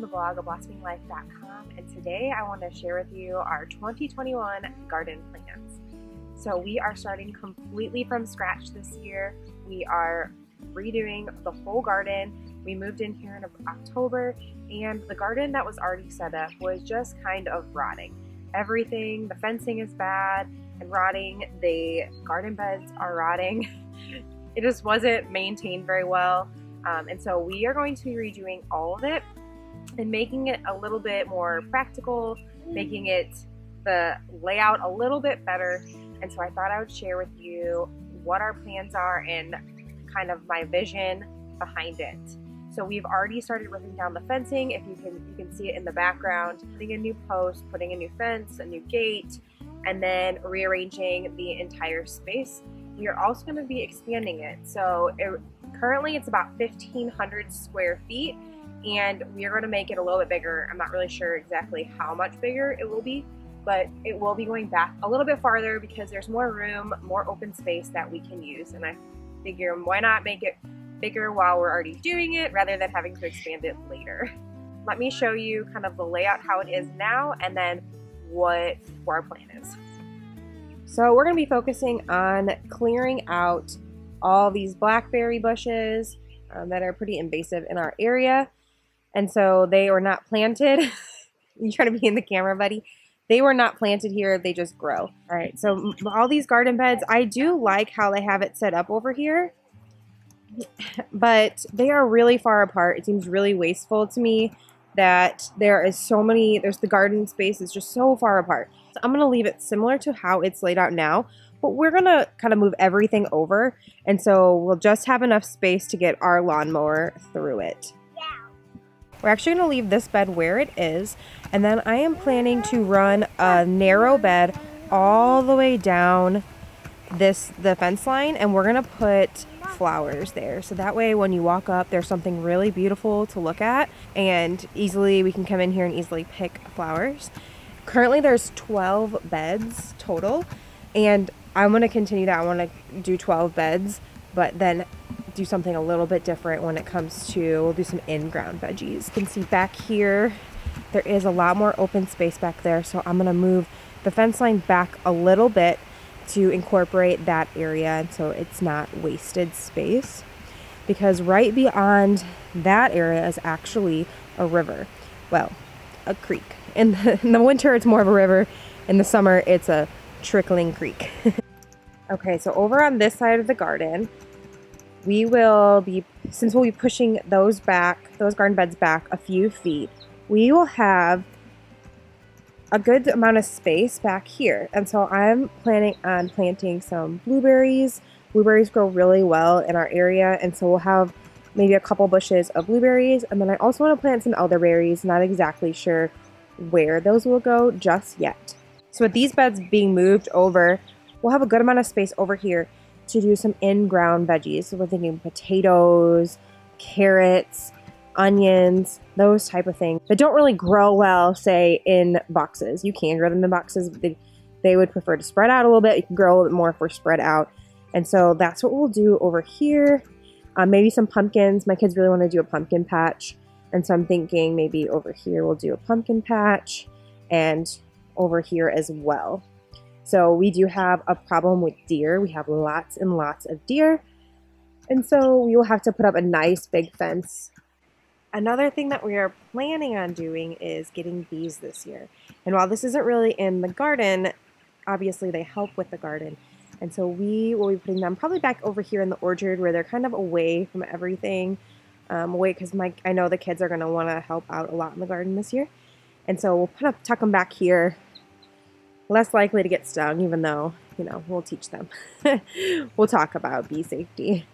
the blog of blossoming-life.com, and today I want to share with you our 2021 garden plans. So we are starting completely from scratch this year. We are redoing the whole garden. We moved in here in October, and the garden that was already set up was just kind of rotting. Everything, the fencing is bad and rotting, the garden beds are rotting. It just wasn't maintained very well. And so we are going to be redoing all of it and making it a little bit more practical, making it the layout a little bit better. And so I thought I would share with you what our plans are and kind of my vision behind it. So we've already started ripping down the fencing. If you can see it in the background, putting a new post, putting a new fence, a new gate, and then rearranging the entire space. We are also going to be expanding it. So currently it's about 1,500 square feet, and we are going to make it a little bit bigger. I'm not really sure exactly how much bigger it will be, but it will be going back a little bit farther because there's more room, more open space that we can use. And I figure why not make it bigger while we're already doing it rather than having to expand it later. Let me show you kind of the layout, how it is now, and then what our plan is. So we're going to be focusing on clearing out all these blackberry bushes that are pretty invasive in our area. And so they were not planted. You trying to be in the camera, buddy? They were not planted here. They just grow. All right. So all these garden beds, I do like how they have it set up over here, but they are really far apart. It seems really wasteful to me that there's the garden space is just so far apart. So I'm going to leave it similar to how it's laid out now, but we're going to kind of move everything over. And so we'll just have enough space to get our lawnmower through it. We're actually going to leave this bed where it is, and then I am planning to run a narrow bed all the way down the fence line, and we're going to put flowers there. So that way when you walk up, there's something really beautiful to look at, and we can come in here and easily pick flowers. Currently there's 12 beds total, and I'm going to continue that. I want to do 12 beds, but then do something a little bit different when it comes to, we'll do some in-ground veggies. You can see back here, there is a lot more open space back there. So I'm gonna move the fence line back a little bit to incorporate that area. And so it's not wasted space, because right beyond that area is actually a river. Well, a creek. In the winter, it's more of a river. In the summer, it's a trickling creek. Okay, so over on this side of the garden, we'll be pushing those garden beds back a few feet, we will have a good amount of space back here. And so I'm planning on planting some blueberries. Blueberries grow really well in our area, and so we'll have maybe a couple bushes of blueberries. And then I also want to plant some elderberries. Not exactly sure where those will go just yet. So with these beds being moved over, we'll have a good amount of space over here to do some in-ground veggies. So we're thinking potatoes, carrots, onions, those type of things that don't really grow well, say, in boxes. You can grow them in boxes, but they would prefer to spread out a little bit. You can grow a little bit more if we're spread out. And so that's what we'll do over here. Maybe some pumpkins. My kids really want to do a pumpkin patch. And so I'm thinking maybe over here we'll do a pumpkin patch, and over here as well. So we do have a problem with deer. We have lots and lots of deer. And so we will have to put up a nice big fence. Another thing that we are planning on doing is getting bees this year. And while this isn't really in the garden, obviously they help with the garden. And so we will be putting them probably back over here in the orchard where they're kind of away from everything. Away because I know the kids are going to want to help out a lot in the garden this year. And so we'll tuck them back here. Less likely to get stung, even though, we'll teach them. We'll talk about bee safety.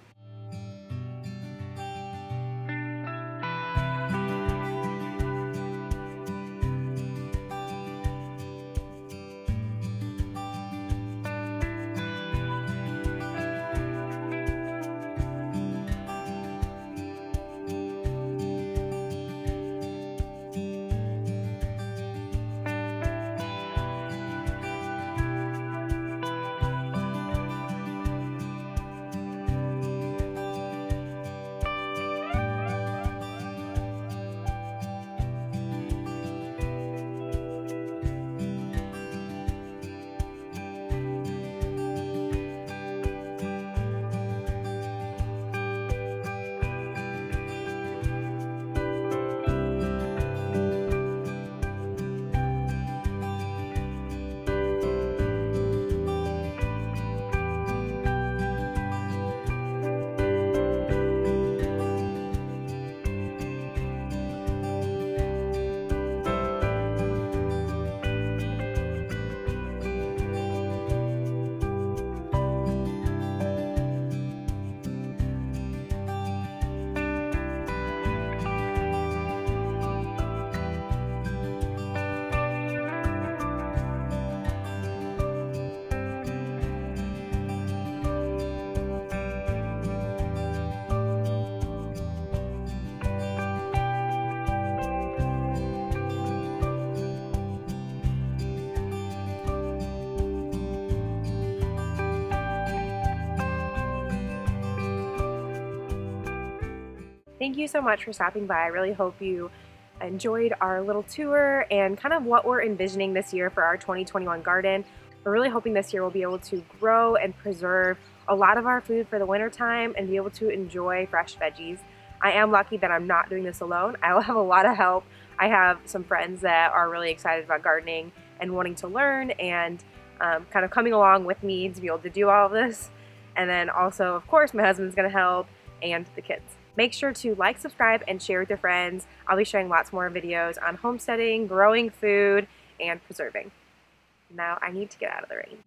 Thank you so much for stopping by. I really hope you enjoyed our little tour and kind of what we're envisioning this year for our 2021 garden. We're really hoping this year we'll be able to grow and preserve a lot of our food for the winter time and be able to enjoy fresh veggies. I am lucky that I'm not doing this alone. I will have a lot of help. I have some friends that are really excited about gardening and wanting to learn and kind of coming along with me to be able to do all of this. And then also, of course, my husband's gonna help and the kids. Make sure to like, subscribe, and share with your friends. I'll be sharing lots more videos on homesteading, growing food, and preserving. Now I need to get out of the rain.